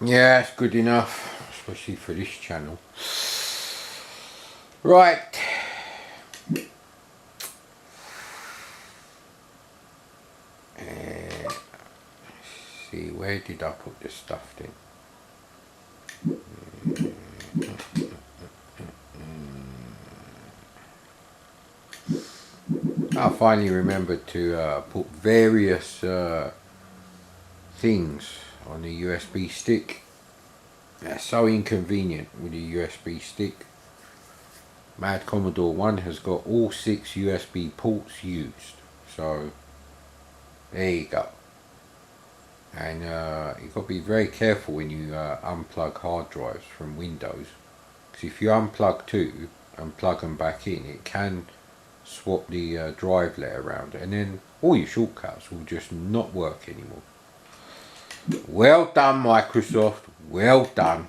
Yeah, it's good enough, especially for this channel. Right. Let's see, where did I put the stuff then? I finally remembered to put various things on the USB stick. That's so inconvenient with a USB stick. Mad Commodore 1 has got all 6 USB ports used, so there you go. And you've got to be very careful when you unplug hard drives from Windows, because if you unplug two and plug them back in, it can swap the drive layer around, and then all your shortcuts will just not work anymore. Well done, Microsoft, well done.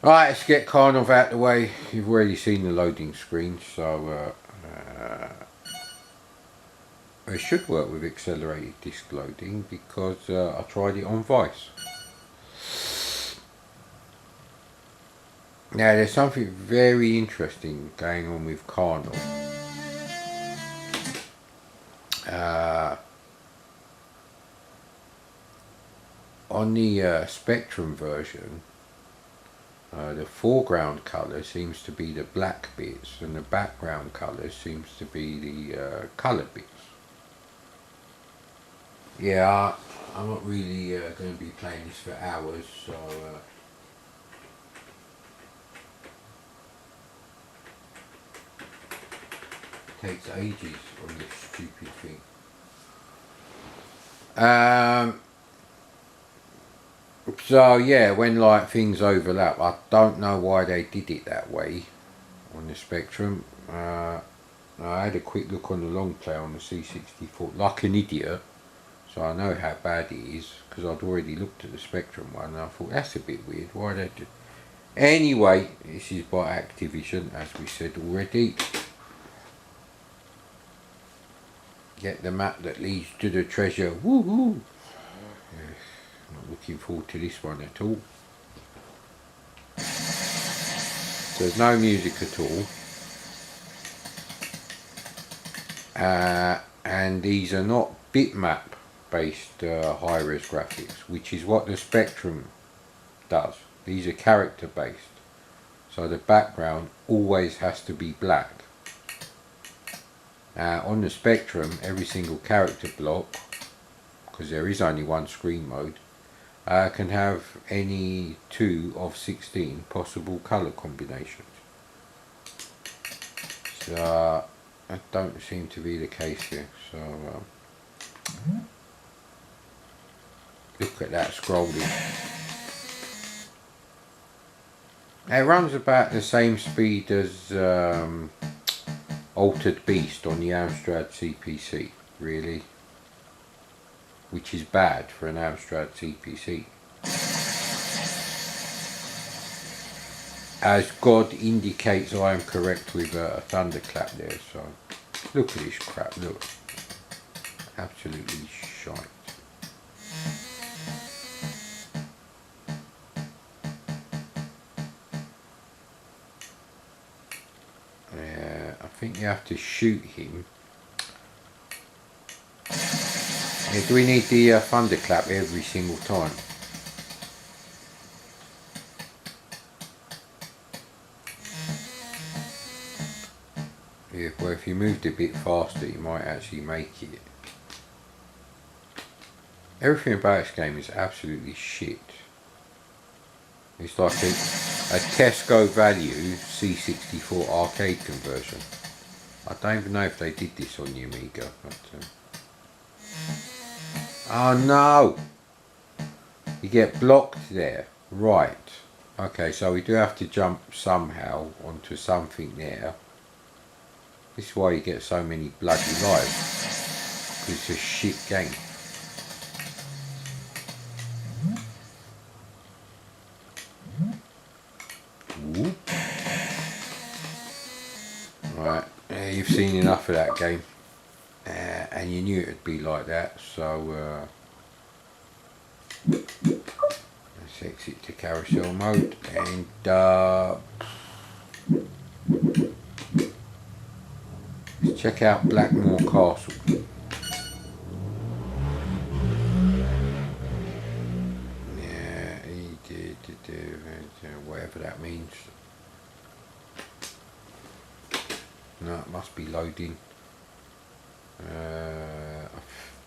Right, let's get Carnov out the way. You've already seen the loading screen, so it should work with accelerated disk loading, because I tried it on Vice. Now there's something very interesting going on with Carnov. On the Spectrum version, the foreground colour seems to be the black bits, and the background colour seems to be the coloured bits. Yeah, I'm not really going to be playing this for hours, so it takes ages on this stupid thing. So yeah, when like things overlap, I don't know why they did it that way on the Spectrum. I had a quick look on the long play on the C64, like an idiot, so I know how bad it is, because I'd already looked at the Spectrum one and I thought that's a bit weird, why they do. Anyway, this is by Activision, as we said already. Get the map that leads to the treasure. Woohoo! Not looking forward to this one at all. There's no music at all. And these are not bitmap based high-res graphics, which is what the Spectrum does. These are character based. So the background always has to be black. On the Spectrum, every single character block, because there is only one screen mode, can have any 2 of 16 possible colour combinations. So that don't seem to be the case here. So look at that scrolling. It runs about the same speed as Altered Beast on the Amstrad CPC, really, which is bad for an Amstrad CPC. As God indicates, I am correct with a thunderclap there. So look at this crap, look, absolutely shite. I think you have to shoot him. Yeah, do we need the thunderclap every single time? Yeah, well, if you moved a bit faster, you might actually make it. Everything about this game is absolutely shit. It's like a Tesco value C64 arcade conversion. I don't even know if they did this on the Amiga, but oh no! You get blocked there. Right. Okay, so we do have to jump somehow onto something there. This is why you get so many bloody lives. Because it's a shit game. Ooh. Right, you've seen enough of that game. And you knew it would be like that, so Let's exit to carousel mode and let's check out Blackmore Castle. Yeah, he did whatever that means. No, it must be loading. I'm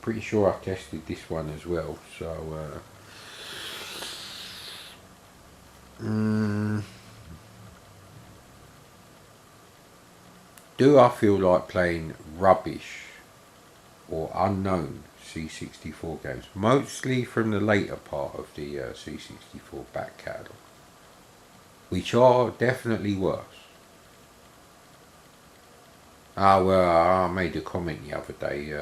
pretty sure I tested this one as well, so do I feel like playing rubbish or unknown C64 games? Mostly from the later part of the C64 back catalogue, which are definitely worse. I made a comment the other day.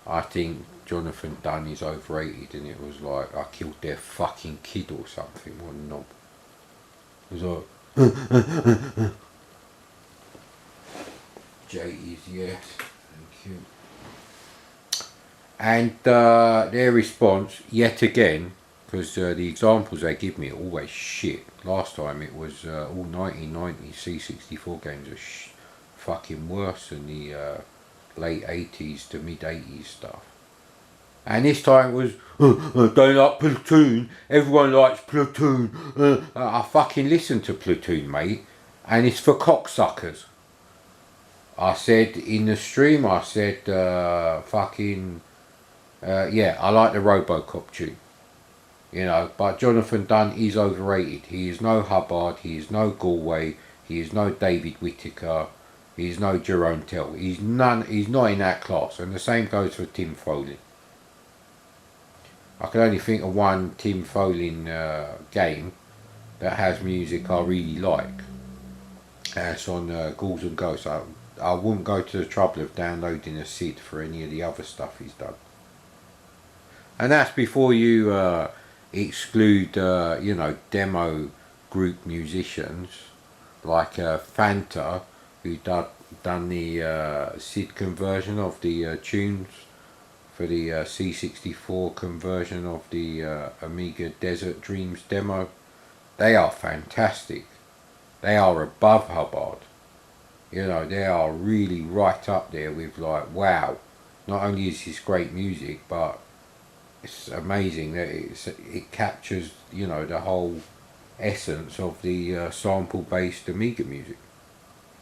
I think Jonathan Dunn is overrated, and it was like I killed their fucking kid or something, or knob. It was like J.E.'s, yes, thank you. And their response, yet again, because the examples they give me are always shit. Last time it was all 1990s C64 games are fucking worse than the late 80s to mid 80s stuff. And this time it was, don't like Platoon, everyone likes Platoon. I fucking listen to Platoon, mate, and it's for cocksuckers. I said in the stream, I said fucking, yeah, I like the Robocop tune. You know, but Jonathan Dunn is overrated. He is no Hubbard, he is no Galway, he is no David Whittaker, he is no Jerome Tell. He's not in that class, and the same goes for Tim Foley. I can only think of one Tim Foley game that has music I really like. It's on Ghouls and Ghosts. I wouldn't go to the trouble of downloading a SID for any of the other stuff he's done. And that's before you exclude, you know, demo group musicians like Fanta, who done the SID conversion of the tunes for the C64 conversion of the Amiga Desert Dreams demo. They are fantastic. They are above Hubbard. You know, they are really right up there with like, wow, not only is this great music, but it's amazing that it captures, you know, the whole essence of the sample based Amiga music.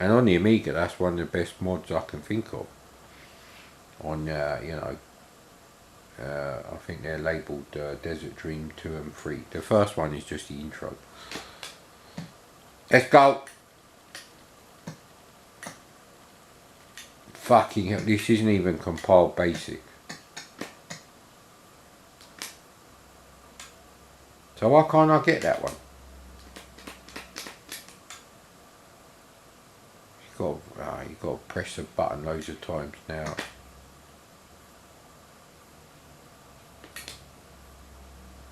And on the Amiga, that's one of the best mods I can think of. On, you know, I think they're labelled Desert Dream 2 and 3. The first one is just the intro. Let's go! Fucking hell, this isn't even compiled basic. So why can't I get that one? You got to press the button loads of times now.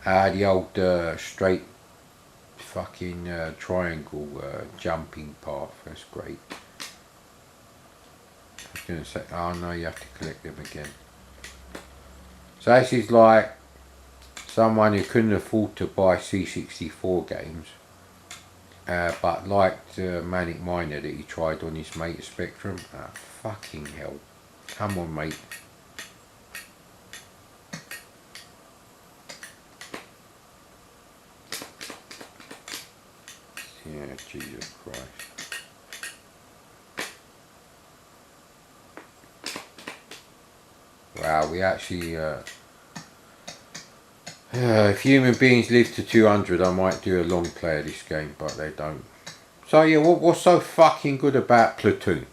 The old straight fucking triangle jumping path, that's great. I was going to say, oh no, you have to collect them again. So this is like someone who couldn't afford to buy C64 games, but liked Manic Miner that he tried on his mate Spectrum. Ah, fucking hell. Come on, mate. Yeah, Jesus Christ. Wow, we actually, if human beings live to 200, I might do a long play of this game, but they don't. So yeah, what's so fucking good about Platoon?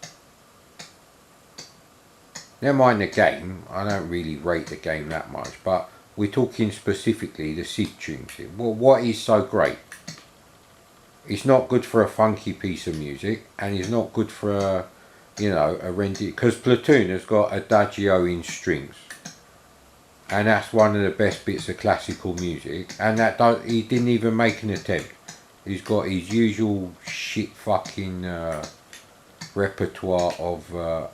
Never mind the game, I don't really rate the game that much, but we're talking specifically the SID tunes here. Well, what is so great? It's not good for a funky piece of music, and it's not good for a, you know, a rendition, because Platoon has got adagio in strings, and that's one of the best bits of classical music, and he didn't even make an attempt. He's got his usual shit fucking repertoire of,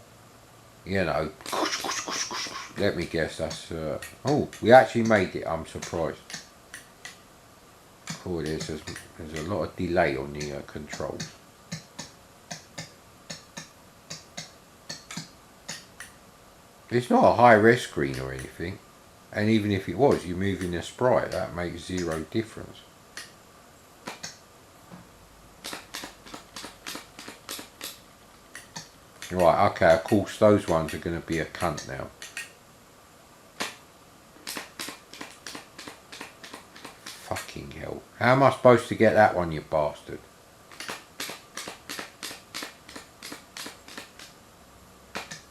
you know, let me guess, that's, oh, we actually made it, I'm surprised. Oh, there's a lot of delay on the controls. It's not a high-res screen or anything, and even if it was, you're moving the sprite, that makes zero difference. Right, okay, of course those ones are going to be a cunt now. Fucking hell. How am I supposed to get that one, you bastard?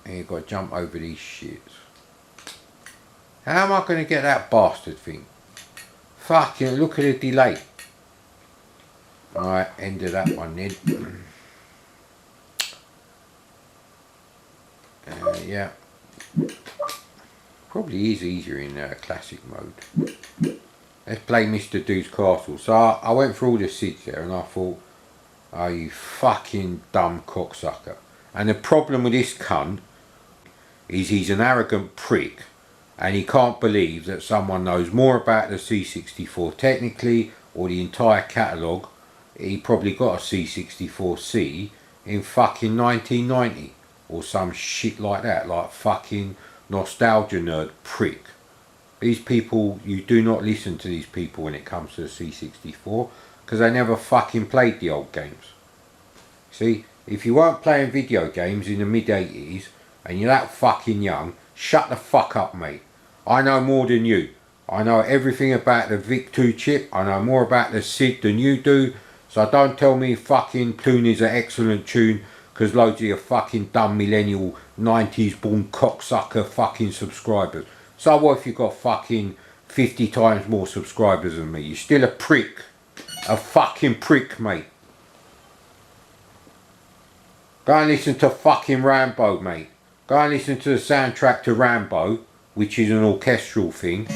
And you've got to jump over these shits. How am I going to get that bastard thing? Fucking look at the delay. Alright, end of that one then. Yeah. Probably is easier in classic mode. Let's play Mr. Dude's Castle. So I went through all the SIDs there and I thought, oh, you fucking dumb cocksucker. And the problem with this cunt is he's an arrogant prick and he can't believe that someone knows more about the C64 technically or the entire catalogue. He probably got a C64C in fucking 1990 or some shit like that, like fucking nostalgia nerd prick. These people, you do not listen to these people when it comes to the C64 because they never fucking played the old games. See, if you weren't playing video games in the mid-80s and you're that fucking young, shut the fuck up, mate. I know more than you. I know everything about the VIC-2 chip. I know more about the SID than you do. So don't tell me fucking tune is an excellent tune because loads of your fucking dumb millennial 90s born cocksucker fucking subscribers. So what if you got fucking 50 times more subscribers than me? You're still a prick. A fucking prick, mate. Go and listen to fucking Rambo, mate. Go and listen to the soundtrack to Rambo, which is an orchestral thing.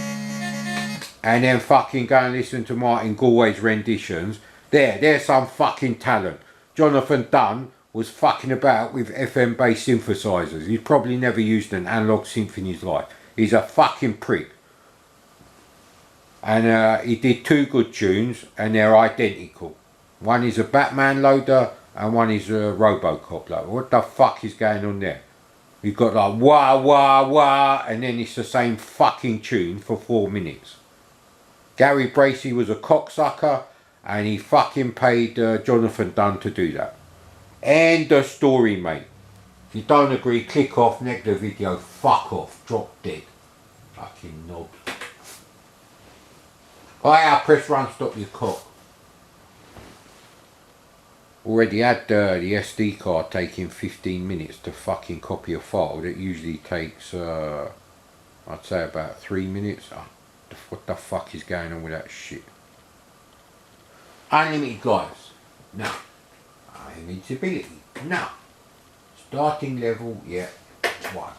And then fucking go and listen to Martin Galway's renditions. There's some fucking talent. Jonathan Dunn was fucking about with FM based synthesizers. He's probably never used an analog synth in his life. He's a fucking prick. And he did two good tunes and they're identical. One is a Batman loader and one is a Robocop loader. What the fuck is going on there? You've got like wah wah wah and then it's the same fucking tune for 4 minutes. Gary Bracey was a cocksucker and he fucking paid Jonathan Dunn to do that. End of story, mate. If you don't agree, click off, next the video, fuck off, drop dead. Fucking knob. I'll press run, stop your cock. Already had the SD card taking 15 minutes to fucking copy a file that usually takes, I'd say about 3 minutes. Oh, what the fuck is going on with that shit? Unlimited lives? No. Unlimited ability? No. Starting level? Yeah, 1.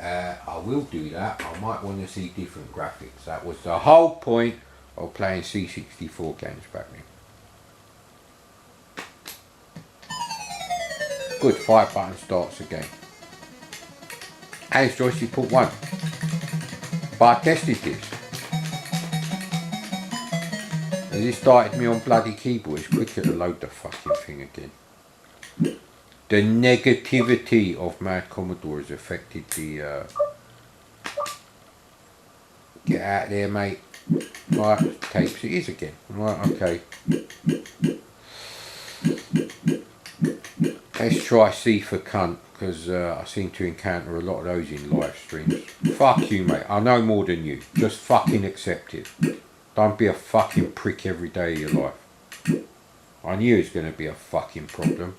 I will do that. I might want to see different graphics. That was the whole point of playing C64 games back then. Good, 5 button starts again. And it's joystick put 1. But I tested this. And it started me on bloody keyboard. It's quicker to load the fucking thing again. The negativity of Mad Commodore has affected the... Get out there, mate. Right, tapes. It is again. Right, okay. Let's try C for cunt, because I seem to encounter a lot of those in live streams. Fuck you, mate. I know more than you. Just fucking accept it. Don't be a fucking prick every day of your life. I knew it was going to be a fucking problem.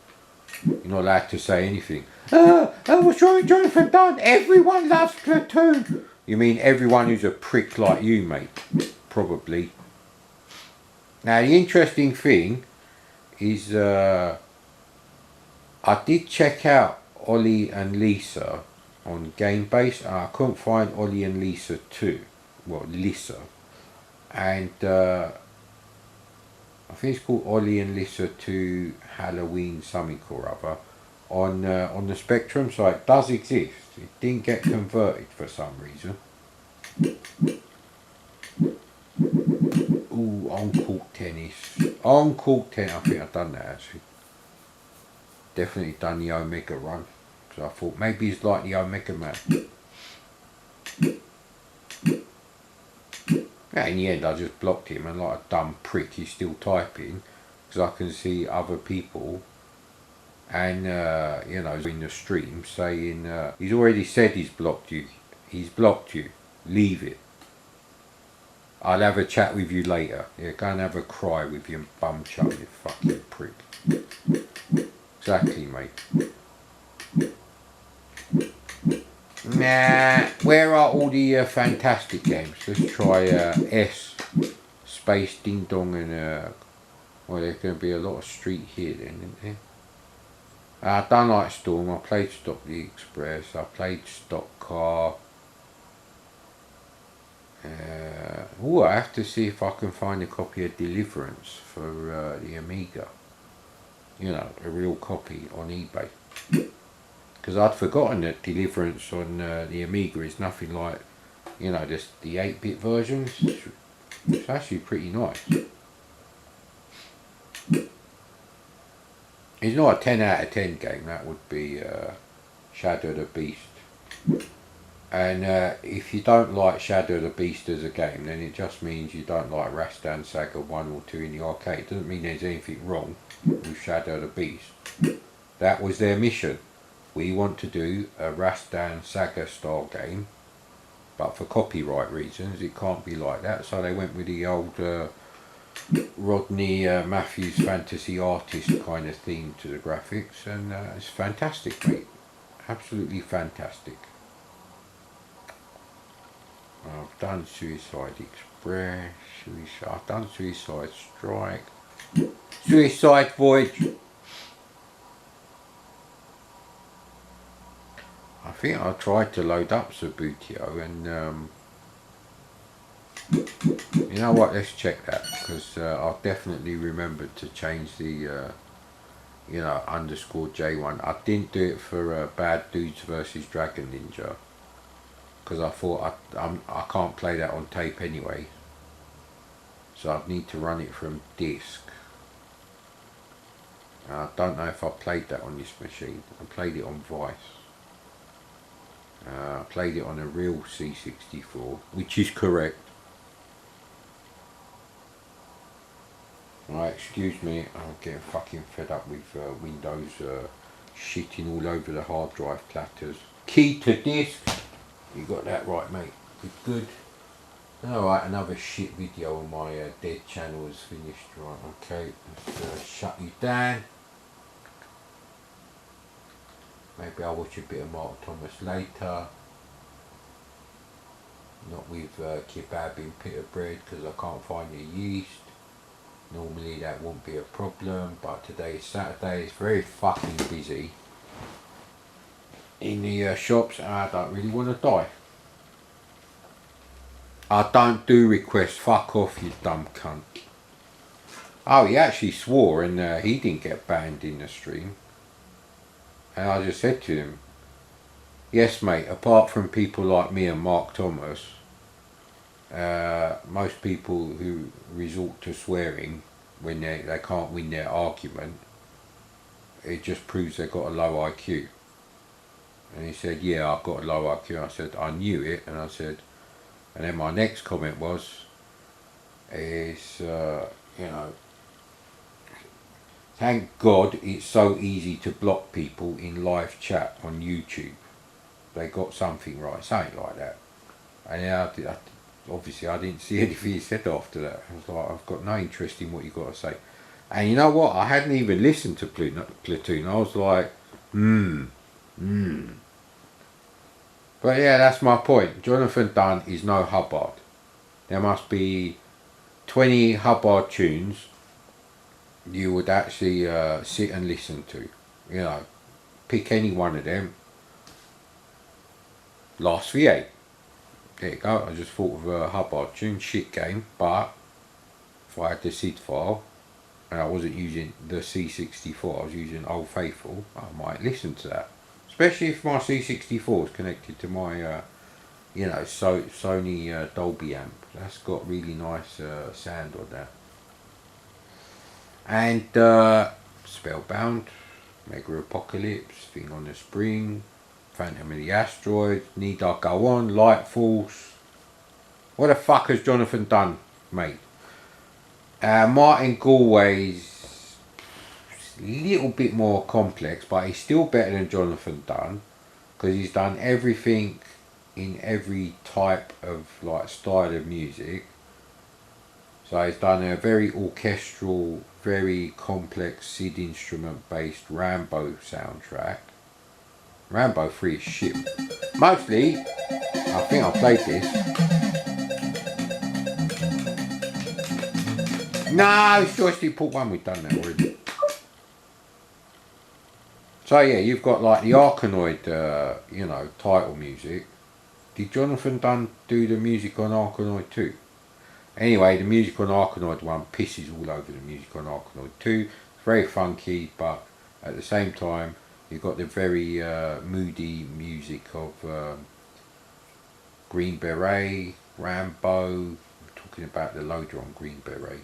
You're not allowed to say anything. What's wrong with Jonathan Dunn? Everyone loves Platoon. You mean everyone who's a prick like you, mate? Probably. Now, the interesting thing is... I did check out Ollie and Lisa on GameBase and I couldn't find Ollie and Lisa 2. Well, Lisa. And I think it's called Ollie and Lisa 2 Halloween something or other on the Spectrum, so it does exist. It didn't get converted for some reason. Ooh, on-court tennis. On-court tennis, I think I've done that actually. Definitely done the Omega run. So I thought maybe it's like the Omega Man. Yeah, in the end I just blocked him, and like a dumb prick he's still typing, because I can see other people and you know, in the stream saying he's already said he's blocked you, leave it, I'll have a chat with you later. Yeah, go and have a cry with your bum chum, you fucking prick. Exactly, mate. Nah, where are all the fantastic games? Let's try S Space Ding Dong and well, there's going to be a lot of street here then, isn't there? I don't like Storm. I played Stop the Express. I played Stock Car. Oh, I have to see if I can find a copy of Deliverance for the Amiga. You know, a real copy on eBay. Because I'd forgotten that Deliverance on the Amiga is nothing like, you know, just the 8-bit versions. It's actually pretty nice. It's not a 10 out of 10 game. That would be Shadow the Beast. And if you don't like Shadow the Beast as a game, then it just means you don't like Rastan Saga 1 or 2 in the arcade. It doesn't mean there's anything wrong with Shadow the Beast. That was their mission. We want to do a Rastan Saga style game, but for copyright reasons it can't be like that. So they went with the old Rodney Matthews fantasy artist kind of theme to the graphics, and it's fantastic, mate. Absolutely fantastic. I've done Suicide Express, I've done Suicide Strike, Suicide Voyage. I think I tried to load up Subutio, and you know what, let's check that, because I've definitely remembered to change the you know, _J1. I didn't do it for Bad Dudes versus Dragon Ninja, because I thought I can't play that on tape anyway, so I'd need to run it from disc. I don't know if I played that on this machine. I played it on Vice. I played it on a real C64, which is correct. Right, excuse me, I'm getting fucking fed up with Windows shitting all over the hard drive platters. Key to disk. You got that right, mate. Good. Alright, another shit video on my dead channel is finished. Right, okay, let's shut you down. Maybe I'll watch a bit of Mark Thomas later. Not with kebab in pita bread, because I can't find the yeast. Normally that won't be a problem, but today is Saturday. It's very fucking busy in the shops, and I don't really want to die. I don't do requests. Fuck off, you dumb cunt. Oh, he actually swore, and he didn't get banned in the stream. And I just said to him, yes mate, apart from people like me and Mark Thomas, most people who resort to swearing when they can't win their argument, it just proves they've got a low IQ. And he said, yeah, I've got a low IQ. I said, I knew it. And I said, and then my next comment was, you know, thank God it's so easy to block people in live chat on YouTube. They got something right, something like that. And obviously I didn't see anything he said after that. I was like, I've got no interest in what you got to say. And you know what? I hadn't even listened to Platoon. I was like, But yeah, that's my point. Jonathan Dunn is no Hubbard. There must be 20 Hubbard tunes you would actually sit and listen to. You know, pick any one of them. Last V8. There you go. I just thought of a Hubbard tune. Shit game. But if I had the SID file and I wasn't using the C64, I was using Old Faithful, I might listen to that. Especially if my C64 is connected to my you know, Sony Dolby amp. That's got really nice sound on that. And Spellbound, Mega Apocalypse, Thing on the Spring, Phantom of the Asteroid, Need I Go On, Light Force. What the fuck has Jonathan done, mate? Martin Galway's a little bit more complex, but he's still better than Jonathan Dunn, because he's done everything in every type of like style of music. So he's done a very orchestral, very complex SID instrument based Rambo soundtrack. Rambo 3 is shit. Mostly, I think I played this. No, it's Joystick Port 1, we've done that already. So yeah, you've got like the Arkanoid, you know, title music. Did Jonathan Dunn do the music on Arkanoid 2? Anyway, the music on Arkanoid 1 pisses all over the music on Arkanoid 2. It's very funky, but at the same time, you've got the very moody music of Green Beret, Rambo. I'm talking about the loader on Green Beret.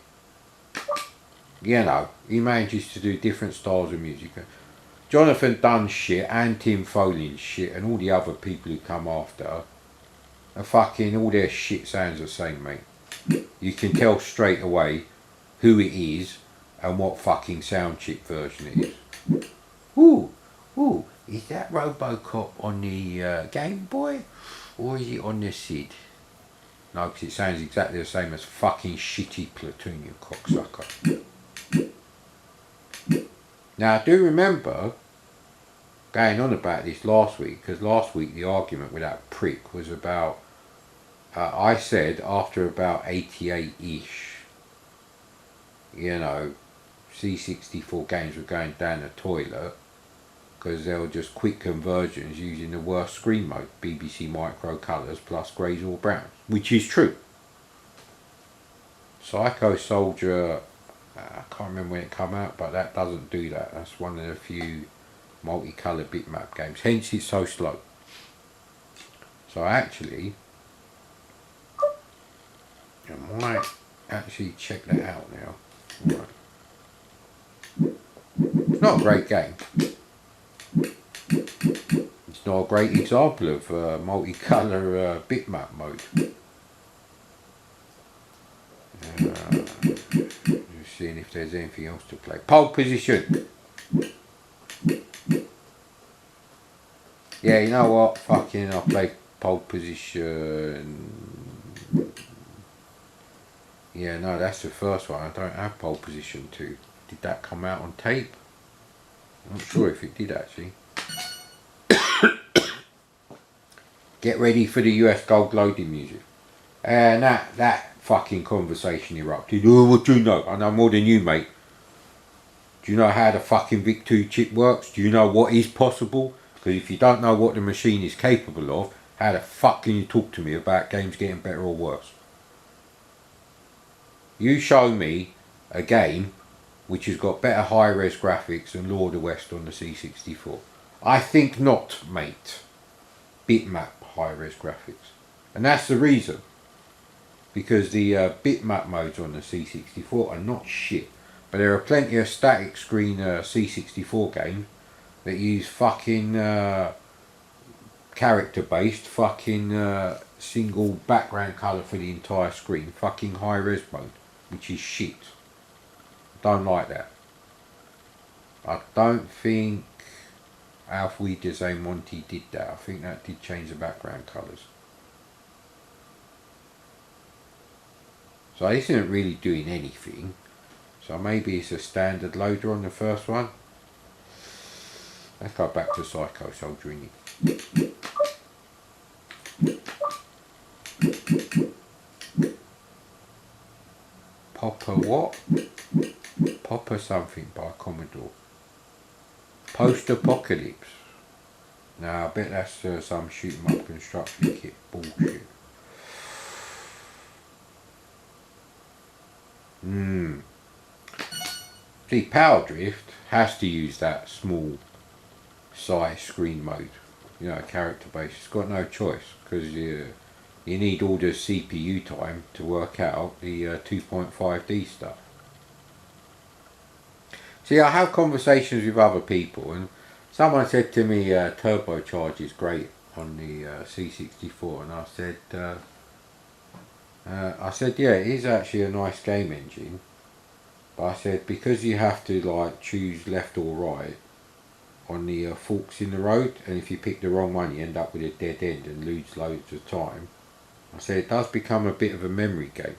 You know, he manages to do different styles of music. Jonathan Dunn's shit and Tim Foley's shit and all the other people who come after are fucking, all their shit sounds the same, mate. You can tell straight away who it is and what fucking sound chip version it is. Ooh, is that Robocop on the Game Boy or is it on the SID? No, because it sounds exactly the same as fucking shitty Platoon, you cocksucker. Now, I do remember going on about this last week, because last week the argument with that prick was about, I said after about 88-ish, you know, C64 games were going down the toilet because they were just quick conversions using the worst screen mode, BBC Micro Colours plus greys or browns, which is true. Psycho Soldier, I can't remember when it came out, but that doesn't do that. That's one of the few multicolour bitmap games, hence it's so slow. So actually, I might actually check that out now. Right. It's not a great game. It's not a great example of multicolour bitmap mode. Just seeing if there's anything else to play. Pole position. Yeah, you know what? Fucking, I played pole position. Yeah, no, that's the first one. I don't have pole position 2. Did that come out on tape? I'm not sure if it did actually. Get ready for the US gold loading music. And that fucking conversation erupted. Oh, what do you know? I know more than you, mate. Do you know how the fucking VIC-2 chip works? Do you know what is possible? Because if you don't know what the machine is capable of, how the fuck can you talk to me about games getting better or worse? You show me a game which has got better high-res graphics than Lord of the West on the C64. I think not, mate. Bitmap high-res graphics. And that's the reason. Because the bitmap modes on the C64 are not shit. But there are plenty of static screen C64 games that use fucking character-based fucking single background colour for the entire screen. Fucking high-res mode. Which is shit. Don't like that. I don't think Auf Wiedersehen Monty did that. I think that did change the background colours. So this isn't really doing anything. So maybe it's a standard loader on the first one. Let's go back to Psycho Soldier, innit? Popper what? Popper something by Commodore. Post-apocalypse. Now I bet that's some shoot 'em up construction kit bullshit. See, Power Drift has to use that small size screen mode. You know, character based. It's got no choice because you need all the CPU time to work out the 2.5D stuff. See, I have conversations with other people, and someone said to me turbocharge is great on the C64, and I said yeah, it is actually a nice game engine, but I said because you have to like choose left or right on the forks in the road, and if you pick the wrong one you end up with a dead end and lose loads of time. I said it does become a bit of a memory game,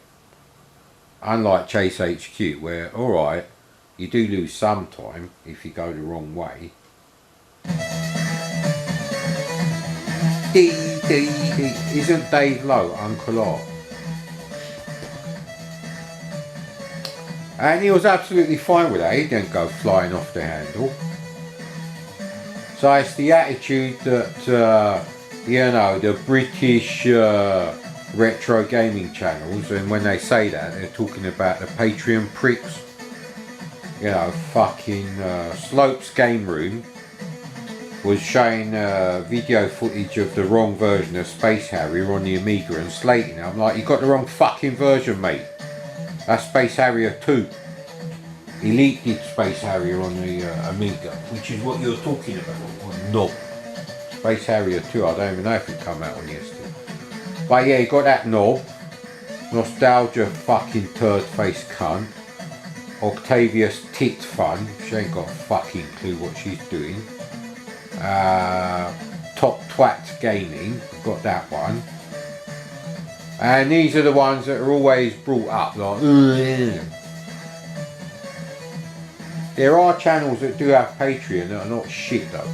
unlike Chase HQ, where alright, you do lose some time if you go the wrong way. Isn't Dave Lowe Uncle Art? And he was absolutely fine with that. He didn't go flying off the handle. So it's the attitude that you know, the British retro gaming channels, and when they say that they're talking about the Patreon pricks. You know, fucking Slopes Game Room was showing video footage of the wrong version of Space Harrier on the Amiga and slating it. I'm like, you got the wrong fucking version, mate. That's Space Harrier 2. Elite did Space Harrier on the Amiga, which is what you're talking about. No. Space Harrier 2, I don't even know if it come out on yesterday. But yeah, you got that knob. Nostalgia fucking turd face cunt. Octavius tit fun. She ain't got a fucking clue what she's doing. Top Twat Gaming. Got that one. And these are the ones that are always brought up like, ugh. There are channels that do have Patreon that are not shit though.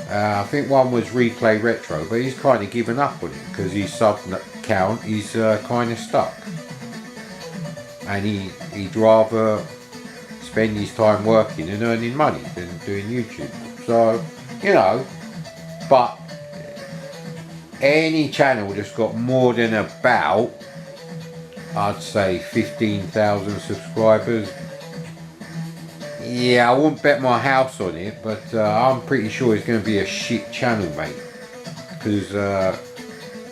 I think one was Replay Retro, but he's kind of given up on it because his sub count is kind of stuck. And he'd rather spend his time working and earning money than doing YouTube. So, you know, but any channel that's got more than about, I'd say 15,000 subscribers, yeah, I wouldn't bet my house on it, but I'm pretty sure it's going to be a shit channel, mate, because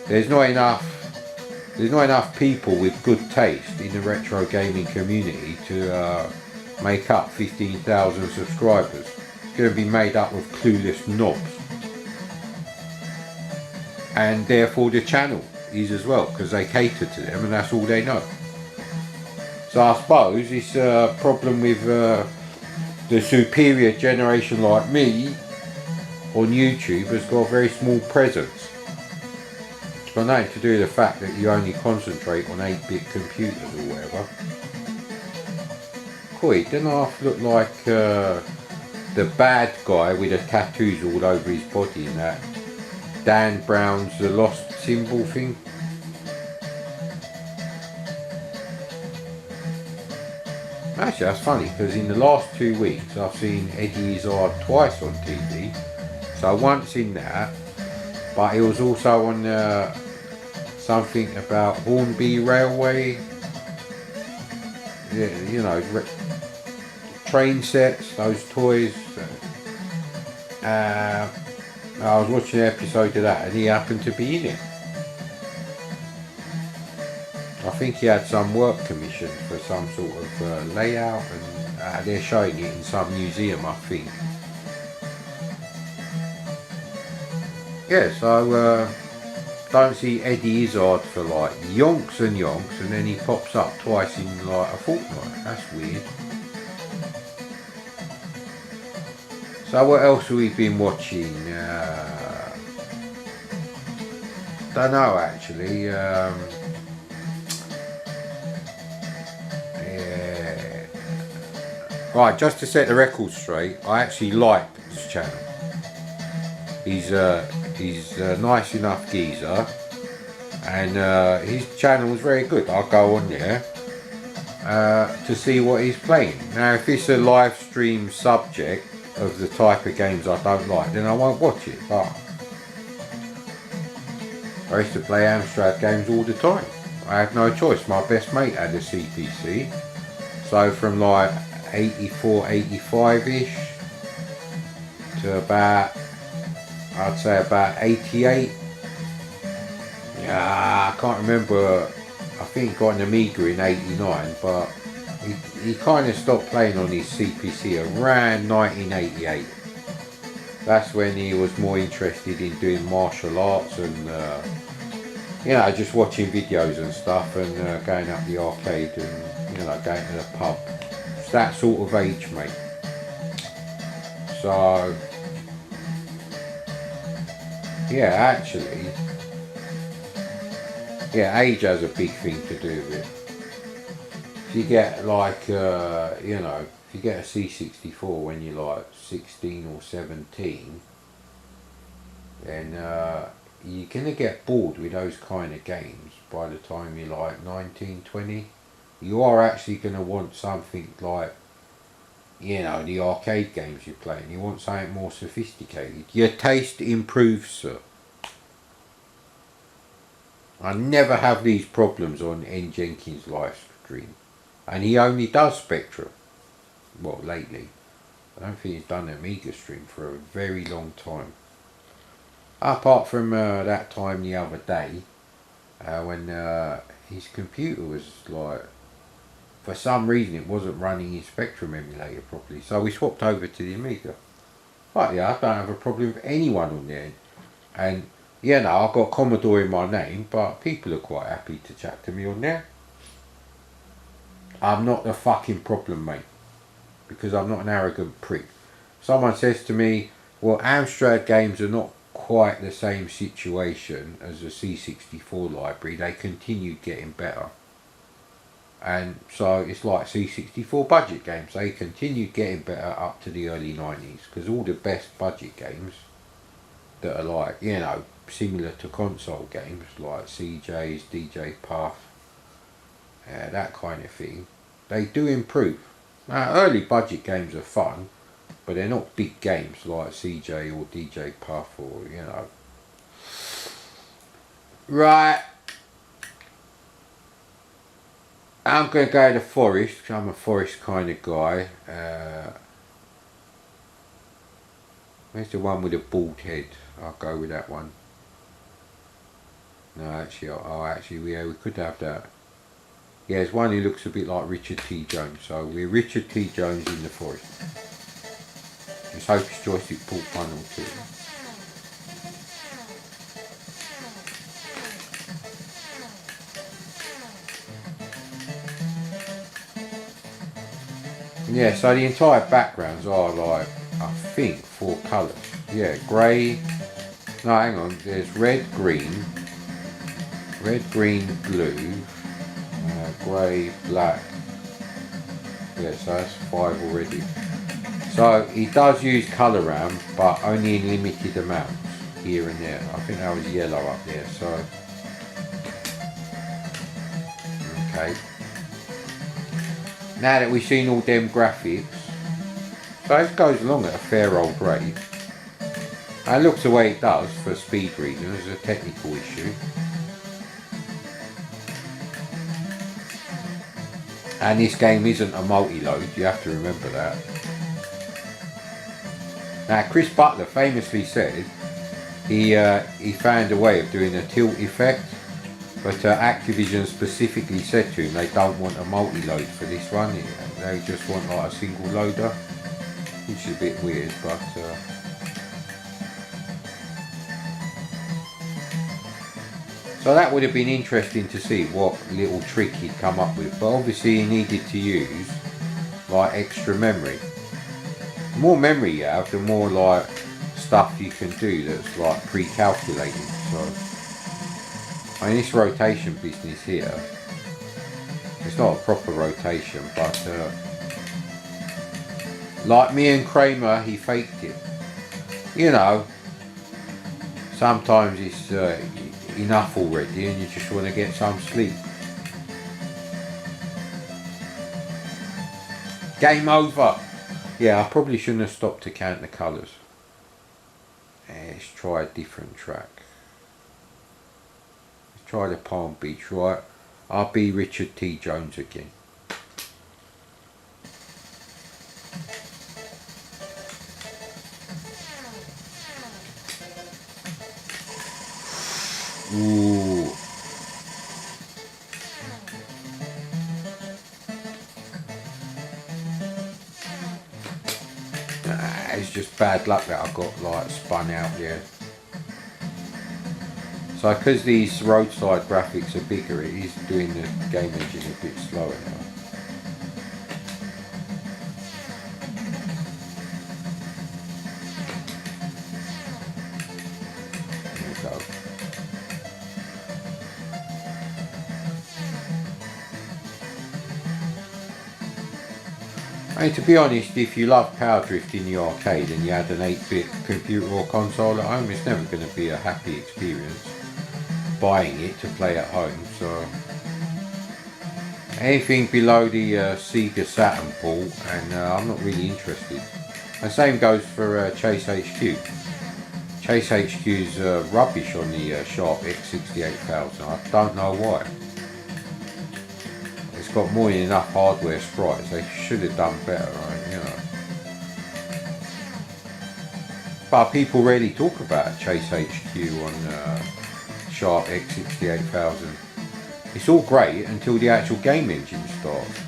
there's not enough people with good taste in the retro gaming community to make up 15,000 subscribers. It's going to be made up of clueless knobs, and therefore the channel is as well, because they cater to them and that's all they know. So I suppose it's a problem with the superior generation like me on YouTube has got a very small presence. It's got nothing to do with the fact that you only concentrate on 8-bit computers or whatever. Coy, didn't I look like the bad guy with the tattoos all over his body in that Dan Brown's The Lost Symbol thing? Actually, that's funny because in the last 2 weeks I've seen Eddie Izzard twice on TV. So once in that, but it was also on something about Hornby Railway. Yeah, you know, train sets, those toys. I was watching an episode of that and he happened to be in it. I think he had some work commissioned for some sort of layout, and they're showing it in some museum, I think. Yeah, so don't see Eddie Izzard for like yonks and yonks, and then he pops up twice in like a fortnight. That's weird. So what else have we been watching? Don't know actually. Right, just to set the record straight, I actually like this channel. He's a nice enough geezer, and his channel is very good. I'll go on there to see what he's playing. Now, if it's a live stream subject of the type of games I don't like, then I won't watch it. But I used to play Amstrad games all the time. I had no choice. My best mate had a CPC, so from like 84, 85-ish to about, I'd say about 88, I can't remember. I think he got an Amiga in '89, but he kind of stopped playing on his CPC around 1988. That's when he was more interested in doing martial arts and just watching videos and stuff, and going up the arcade and going to the pub. It's that sort of age, mate. So yeah, actually, yeah, age has a big thing to do with it. If you get like, if you get a C64 when you're like 16 or 17, then you're going to get bored with those kind of games by the time you're like 19, 20. You are actually going to want something like, the arcade games you're playing. You want something more sophisticated. Your taste improves, sir. I never have these problems on N. Jenkins' live stream. And he only does Spectrum. Well, lately. I don't think he's done an Amiga stream for a very long time. Apart from that time the other day, when his computer was like, for some reason it wasn't running his Spectrum emulator properly. So we swapped over to the Amiga. But yeah, I don't have a problem with anyone on there. And I've got Commodore in my name, but people are quite happy to chat to me on there. I'm not the fucking problem, mate, because I'm not an arrogant prick. Someone says to me, well, Amstrad games are not quite the same situation as the C64 library. They continued getting better. And so it's like C64 budget games. They continued getting better up to the early 90s, because all the best budget games that are like, similar to console games like CJs, DJ Puff, that kind of thing, they do improve. Now, early budget games are fun, but they're not big games like CJ or DJ Puff or, Right. I'm going to go to the forest, because I'm a forest kind of guy. Where's the one with a bald head? I'll go with that one. No, actually, we could have that. Yeah, there's one who looks a bit like Richard T. Jones, so we're Richard T. Jones in the forest. Let's hope his joystick port 1 or 2. Yeah, so the entire backgrounds are like, I think, 4 colours. Yeah, grey. No, hang on. There's red, green, blue, grey, black. Yeah, so that's 5 already. So he does use colour ramp, but only in limited amounts here and there. I think that was yellow up there. So okay. Now that we've seen all them graphics, so it goes along at a fair old rate. And it looks the way it does for speed reasons. It's a technical issue. And this game isn't a multi-load, you have to remember that. Now, Chris Butler famously said he found a way of doing a tilt effect, but Activision specifically said to him they don't want a multi-load for this one. They just want like a single loader, which is a bit weird, but so that would have been interesting to see what little trick he'd come up with, but obviously he needed to use like extra memory. The more memory you have, the more like stuff you can do that's like pre-calculated. So I mean, this rotation business here, it's not a proper rotation, but like me and Kramer, he faked it. Sometimes it's enough already and you just want to get some sleep. Game over. Yeah, I probably shouldn't have stopped to count the colours. Let's try a different track. Let's try the Palm Beach, right? I'll be Richard T. Jones again. Ooh. just bad luck that I got like spun out there. So because these roadside graphics are bigger, it is doing the game engine a bit slower now. There we go. I mean, to be honest, if you love Power Drift in the arcade and you had an 8-bit computer or console at home, it's never going to be a happy experience buying it to play at home. So anything below the Sega Saturn port, and I'm not really interested. The same goes for Chase HQ. Chase HQ's rubbish on the Sharp X68000. I don't know why. It's got more than enough hardware sprites. They should have done better, right? You know. But people rarely talk about Chase HQ on Sharp X68000. It's all great until the actual game engine starts.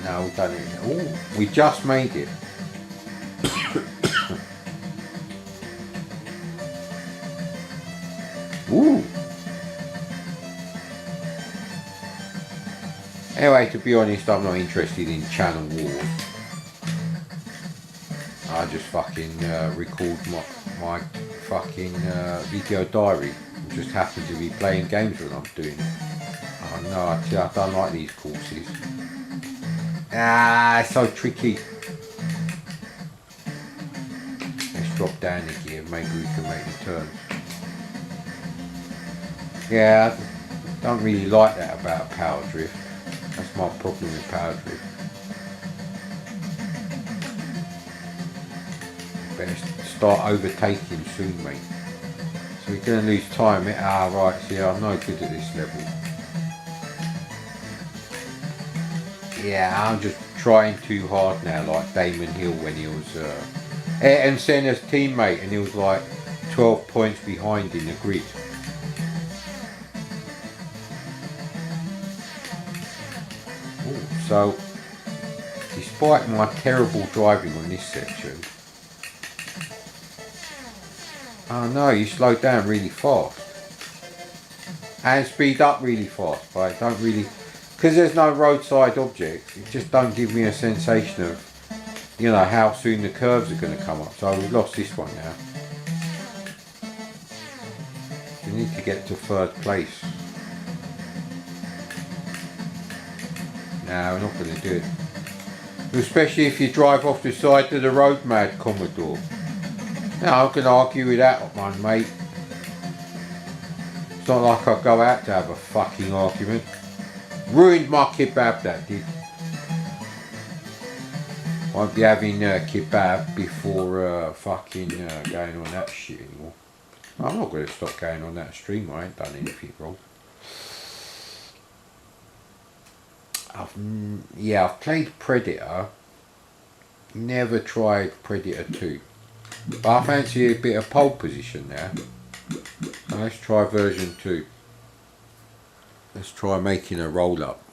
No, we've done it. Oh, we just made it. Ooh. Anyway, to be honest, I'm not interested in channel wars. I just fucking record my fucking video diary. I just happen to be playing games when I'm doing it. Oh no, I don't like these courses. Ah, it's so tricky. Let's drop down the gear, maybe we can make the turns. Yeah, I don't really like that about Power Drift. That's my problem with Power Drift. Better start overtaking soon, mate. So we're going to lose time. Ah, right, see, I'm no good at this level. Yeah, I'm just trying too hard now, like Damon Hill when he was Ayrton Senna's teammate and he was like 12 points behind in the grid. Ooh, so, despite my terrible driving on this section, oh no, you slow down really fast and speed up really fast, but I don't really. Because there's no roadside objects, it just don't give me a sensation of, you know, how soon the curves are going to come up. So we've lost this one now. We need to get to third place. No, we're not going to do it. Especially if you drive off the side of the road, mad Commodore. Now I can argue with that one, mate. It's not like I go out to have a fucking argument. Ruined my kebab, that did. Won't be having kebab before fucking going on that shit anymore. I'm not going to stop going on that stream. I ain't done anything wrong. I've played Predator. Never tried Predator 2. But I fancy a bit of pole position now. So let's try version 2. Let's try making a roll up.